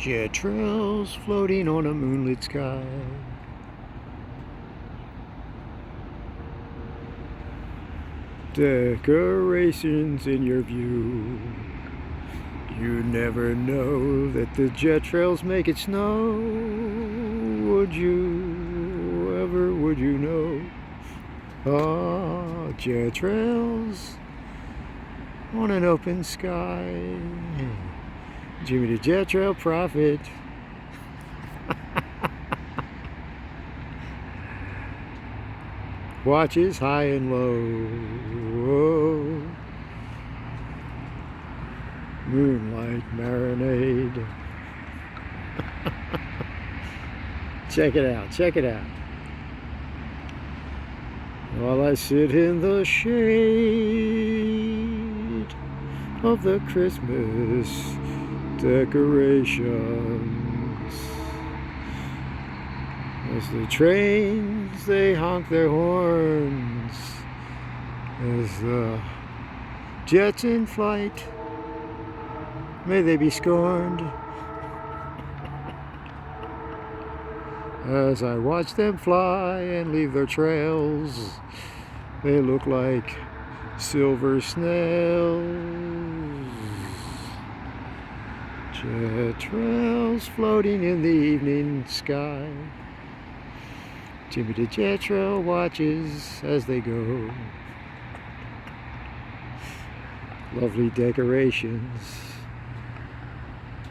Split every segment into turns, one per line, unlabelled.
Jet trails floating on a moonlit sky. Decorations in your view. You never know that the jet trails make it snow. Would you ever, would you know? Ah, jet trails on an open sky. Jimmy the Jet Trail Prophet. Watches high and low. Whoa. Moonlight marinade. Check it out, check it out. While I sit in the shade of the Christmas decorations, as the trains they honk their horns, as the jets in flight, may they be scorned, as I watch them fly and leave their trails. They look like silver snails. Jet trails floating in the evening sky. Jimmy the Jet Trail watches as they go. Lovely decorations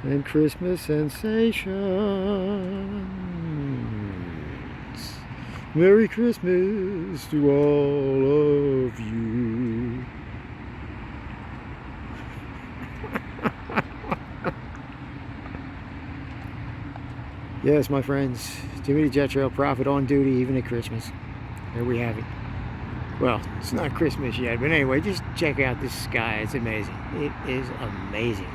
and Christmas sensations. Merry Christmas to all of you. Yes, my friends, Jimmy the Jet Trail Prophet on duty even at Christmas. There we have it. Well, it's not Christmas yet, but anyway, just check out this sky. It's amazing. It is amazing.